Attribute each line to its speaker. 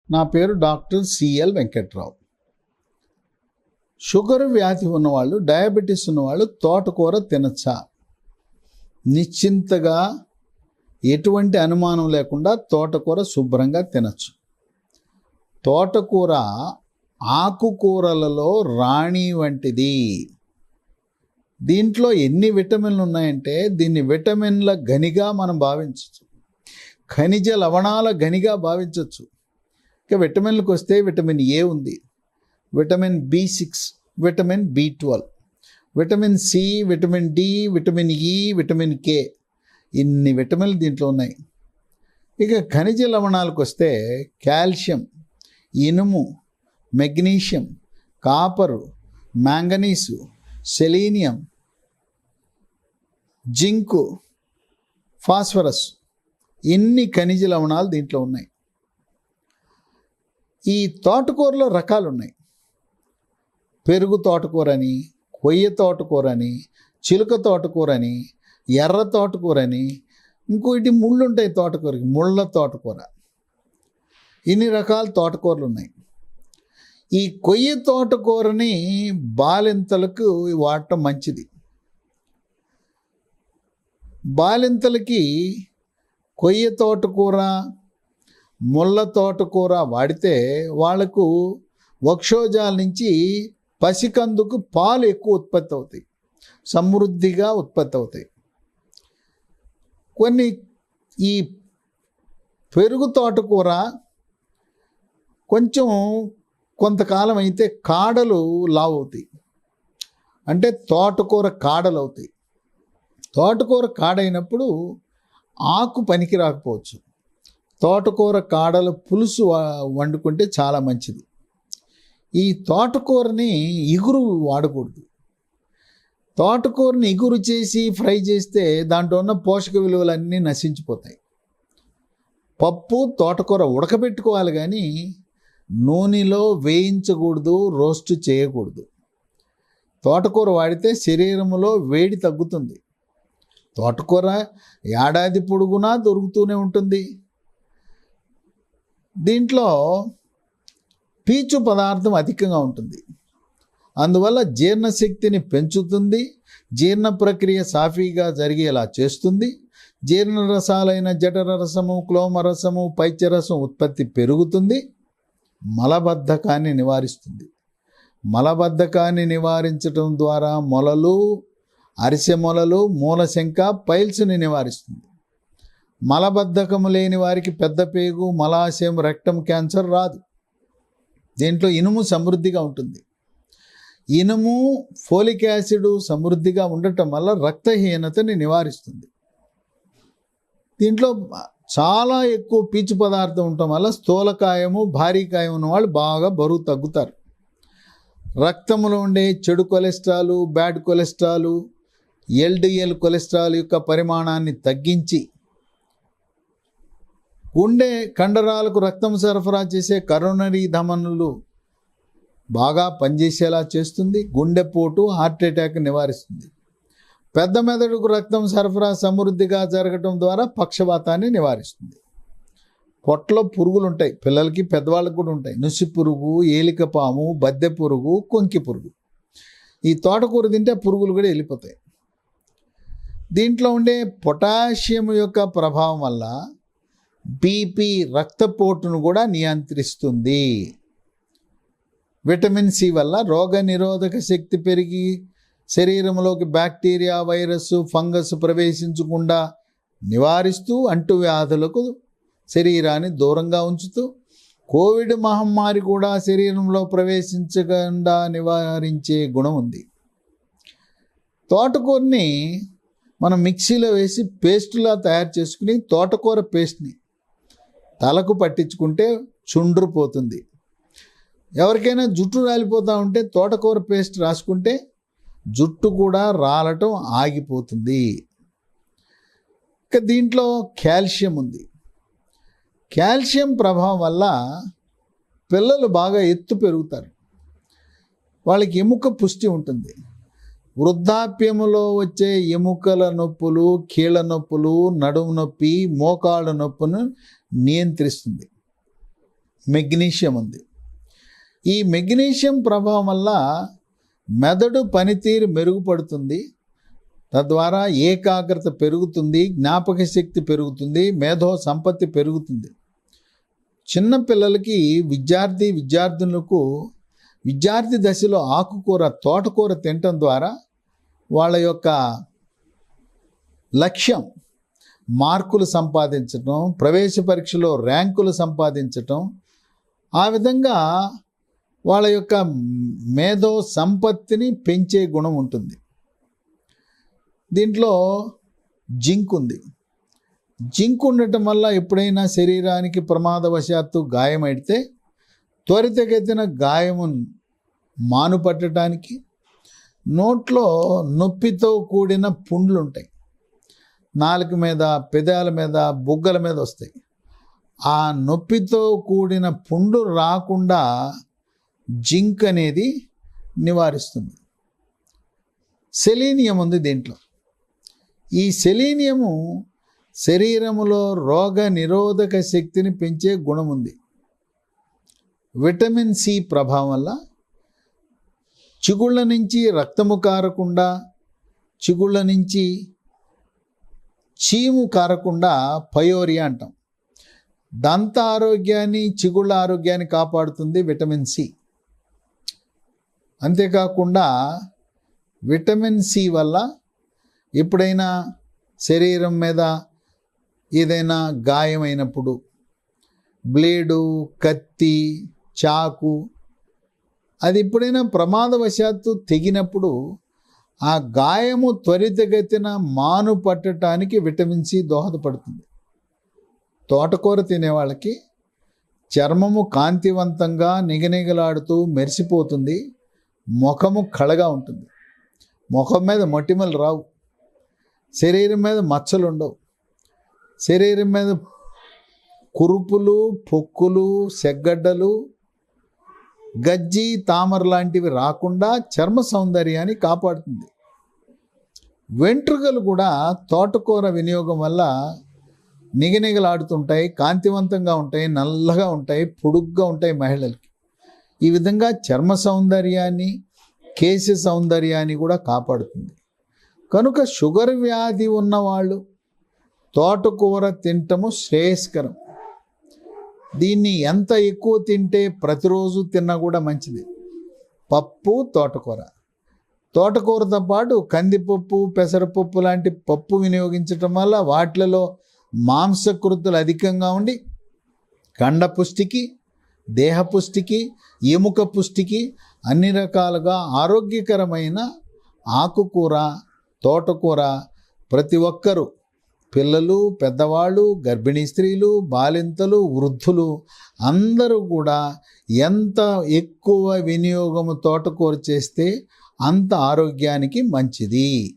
Speaker 1: నా పేరు doctor CL Venkatrao. Sugar వ్యాధి ఉన్నవాళ్ళు, డయాబెటీస్ ఉన్నవాళ్ళు తోటకూర తినచ్చా? నిశ్చింతగా, ఎటువంటి అనుమానం లేకుండా తోటకూర శుభ్రంగా తినచ్చు. తోటకూర ఆకుకూరలలో రాణి వంటిది. దీంట్లో ఎన్ని విటమిన్లు ఉన్నాయంటే దీన్ని విటమిన్ల గనిగా మనం భావించవచ్చు, ఖనిజ లవణాల గనిగా భావించవచ్చు. ఇక విటమిన్లకు వస్తే విటమిన్ ఏ ఉంది, vitamin B6, vitamin B12, vitamin C, vitamin D, vitamin E, vitamin K, ఇన్ని విటమిన్లు దీంట్లో ఉన్నాయి. ఇక ఖనిజ లవణాలకు వస్తే కాల్షియం, ఇనుము, magnesium, copper, manganese, selenium, zinc, phosphorus, ఇన్ని ఖనిజ లవణాలు దీంట్లో ఉన్నాయి. ఈ తోటకూరలో రకాలు ఉన్నాయి. పెరుగు తోటకూర అని, కొయ్య తోటకూర అని, చిలుక తోటకూర అని, ఎర్ర తోటకూర అని, ఇంకోటి ముళ్ళు ఉంటాయి తోటకూరకి, ముళ్ళ తోటకూర. ఇన్ని రకాల తోటకూరలు ఉన్నాయి. ఈ కొయ్య తోటకూరని బాలింతలకు వాడటం మంచిది. బాలింతలకి కొయ్య తోటకూర, ముళ్ళ తోటకూర వాడితే వాళ్లకు వక్షోజాల నుంచి పసికందుకు పాలు ఎక్కువ ఉత్పత్తి అవుతాయి, సమృద్ధిగా ఉత్పత్తి అవుతాయి. కొన్ని ఈ పెరుగు తోటకూర కొంతకాలం అయితే కాడలు లావు అవుతాయి, అంటే తోటకూర కాడలు అవుతాయి. తోటకూర కాడైనప్పుడు ఆకు పనికి రాకపోవచ్చు. తోటకూర కాడల పులుసు వండుకుంటే చాలా మంచిది. ఈ తోటకూరని ఇగురు వాడకూడదు. తోటకూరని ఇగురు చేసి ఫ్రై చేస్తే దాంట్లో ఉన్న పోషక విలువలన్నీ నశించిపోతాయి. పప్పు తోటకూర ఉడకబెట్టుకోవాలి కానీ నూనెలో వేయించకూడదు, రోస్ట్ చేయకూడదు. తోటకూర వాడితే శరీరంలో వేడి తగ్గుతుంది. తోటకూర ఏడాది పొడుగునా దొరుకుతూనే ఉంటుంది. దీంట్లో పీచు పదార్థం అధికంగా ఉంటుంది, అందువల్ల జీర్ణశక్తిని పెంచుతుంది, జీర్ణ ప్రక్రియ సాఫీగా జరిగేలా చేస్తుంది. జీర్ణరసాలైన జఠర రసము, క్లోమరసము, పైత్యరసం ఉత్పత్తి పెరుగుతుంది. మలబద్ధకాన్ని నివారిస్తుంది. మలబద్ధకాన్ని నివారించడం ద్వారా మొలలు, అరిసె మొలలు, మూలశంక, పైల్స్ని నివారిస్తుంది. మలబద్ధకము లేని వారికి పెద్ద పేగు, మలాశయం, రెక్టమ్ క్యాన్సర్ రాదు. దీంట్లో ఇనుము సమృద్ధిగా ఉంటుంది. ఇనుము, ఫోలిక్ యాసిడ్ సమృద్ధిగా ఉండటం వల్ల రక్తహీనతని నివారిస్తుంది. దీంట్లో చాలా ఎక్కువ పీచు పదార్థం ఉండటం వల్ల స్థూలకాయము, భారీకాయం ఉన్న వాళ్ళు బాగా బరువు తగ్గుతారు. రక్తంలో ఉండే చెడు cholesterol, bad cholesterol, LDL cholesterol యొక్క పరిమాణాన్ని తగ్గించి గుండె కండరాలకు రక్తం సరఫరా చేసే కరోనరీ ధమనులు బాగా పనిచేసేలా చేస్తుంది. గుండెపోటు, హార్ట్ అటాక్ నివారిస్తుంది. పెద్ద మెదడుకు రక్తం సరఫరా సమృద్ధిగా జరగటం ద్వారా పక్షవాతాన్ని నివారిస్తుంది. పొట్టలో పురుగులు ఉంటాయి, పిల్లలకి పెద్దవాళ్ళకి కూడా ఉంటాయి. నుసి పురుగు, ఏలికపాము, బద్దె పురుగు, కొంకి పురుగు. ఈ తోటకూర తింటే పురుగులు కూడా వెళ్ళిపోతాయి. దీంట్లో ఉండే పొటాషియం యొక్క ప్రభావం వల్ల బీపీ, రక్తపోటును కూడా నియంత్రిస్తుంది. విటమిన్ సి వల్ల రోగ నిరోధక శక్తి పెరిగి శరీరంలోకి బ్యాక్టీరియా, వైరస్, ఫంగస్ ప్రవేశించకుండా నివారిస్తూ అంటువ్యాధులకు శరీరాన్ని దూరంగా ఉంచుతూ కోవిడ్ మహమ్మారి కూడా శరీరంలో ప్రవేశించకుండా నివారించే గుణం ఉంది. తోటకూరని మనం మిక్సీలో వేసి పేస్టులా తయారు చేసుకుని తోటకూర పేస్ట్ని తలకు పట్టించుకుంటే చుండ్రు పోతుంది. ఎవరికైనా జుట్టు రాలిపోతూ ఉంటే తోటకూర పేస్ట్ రాసుకుంటే జుట్టు కూడా రాలటం ఆగిపోతుంది. ఇక దీంట్లో కాల్షియం ఉంది. కాల్షియం ప్రభావం వల్ల పిల్లలు బాగా ఎత్తు పెరుగుతారు, వాళ్ళకి ఎముక పుష్టి ఉంటుంది. వృద్ధాప్యములో వచ్చే ఎముకల నొప్పులు, కీళ్ళ నొప్పులు, నడుము నొప్పి, మోకాళ్ళ నొప్పును నియంత్రిస్తుంది. మెగ్నీషియం ఉంది. ఈ మెగ్నీషియం ప్రభావం వల్ల మెదడు పనితీరు మెరుగుపడుతుంది. తద్వారా ఏకాగ్రత పెరుగుతుంది, జ్ఞాపక శక్తి పెరుగుతుంది, మేధో సంపత్తి పెరుగుతుంది. చిన్నపిల్లలకి విద్యార్థులకు విద్యార్థి దశలో తోటకూర తినటం ద్వారా వాళ్ళ యొక్క లక్ష్యం మార్కులు సంపాదించటం, ప్రవేశ పరీక్షలో ర్యాంకులు సంపాదించటం, ఆ విధంగా వాళ్ళ యొక్క మేధో సంపత్తిని పెంచే గుణం ఉంటుంది. దీంట్లో జింక్ ఉంది. జింక్ ఉండటం వల్ల ఎప్పుడైనా శరీరానికి ప్రమాదవశాత్తు గాయమైతే త్వరితగతిన గాయము మానుపట్టడానికి, నోట్లో నొప్పితో కూడిన పుండ్లు ఉంటాయి, నాలుక మీద, పెదాల మీద, బుగ్గల మీద వస్తాయి. ఆ నొప్పితో కూడిన పుండు రాకుండా జింక్ అనేది నివారిస్తుంది. సెలీనియం ఉంది దీంట్లో. ఈ సెలీనియము శరీరములో రోగ నిరోధక శక్తిని పెంచే గుణం ఉంది. విటమిన్ సి ప్రభావం వల్ల చిగుళ్ళ నుంచి రక్తము కారకుండా, చిగుళ్ళ నుంచి చీము కారకుండా పయోరియా అంటాం. దంత ఆరోగ్యాన్ని, చిగుళ్ళ ఆరోగ్యాన్ని కాపాడుతుంది విటమిన్ సి. అంతేకాకుండా విటమిన్ సి వల్ల ఎప్పుడైనా శరీరం మీద ఏదైనా గాయమైనప్పుడు, బ్లేడు, కత్తి, చాకు, అది ఎప్పుడైనా ప్రమాదవశాత్తు తెగినప్పుడు ఆ గాయము త్వరితగతిన మాను పట్టడానికి విటమిన్ సి దోహదపడుతుంది. తోటకూర తినేవాళ్ళకి చర్మము కాంతివంతంగా నిగనిగలాడుతూ మెరిసిపోతుంది, ముఖము కళగా ఉంటుంది, ముఖం మీద మొటిమలు రావు, శరీరం మీద మచ్చలు ఉండవు, శరీరం మీద కురుపులు, పొక్కులు, సెగ్గడ్డలు, గజ్జి, తామర లాంటివి రాకుండా చర్మ సౌందర్యాన్ని కాపాడుతుంది. వెంట్రుకలు కూడా తోటకూర వినియోగం వల్ల నిగనిగలాడుతుంటాయి, కాంతివంతంగా ఉంటాయి, నల్లగా ఉంటాయి, పొడుగ్గా ఉంటాయి మహిళలకి. ఈ విధంగా చర్మ సౌందర్యాన్ని, కేశ సౌందర్యాన్ని కూడా కాపాడుతుంది. కనుక షుగర్ వ్యాధి ఉన్నవాళ్ళు తోటకూర తినటము శ్రేయస్కరం. దీన్ని ఎంత ఎక్కువ తింటే ప్రతిరోజు తిన్నా కూడా మంచిది. పప్పు, తోటకూరతో పాటు కందిపప్పు, పెసరపప్పు లాంటి పప్పు వినియోగించటం వల్ల వాటిలలో మాంసకృతులు అధికంగా ఉండి కండపుష్టికి, దేహపుష్టికి, ఎముక పుష్టికి అన్ని రకాలుగా ఆరోగ్యకరమైన ఆకుకూర, తోటకూర ప్రతి ఒక్కరూ, పిల్లలు, పెద్దవాళ్ళు, గర్భిణీ స్త్రీలు, బాలింతలు, వృద్ధులు అందరూ కూడా ఎంత ఎక్కువ వినియోగము తోటకూర చేస్తే అంత ఆరోగ్యానికి మంచిది.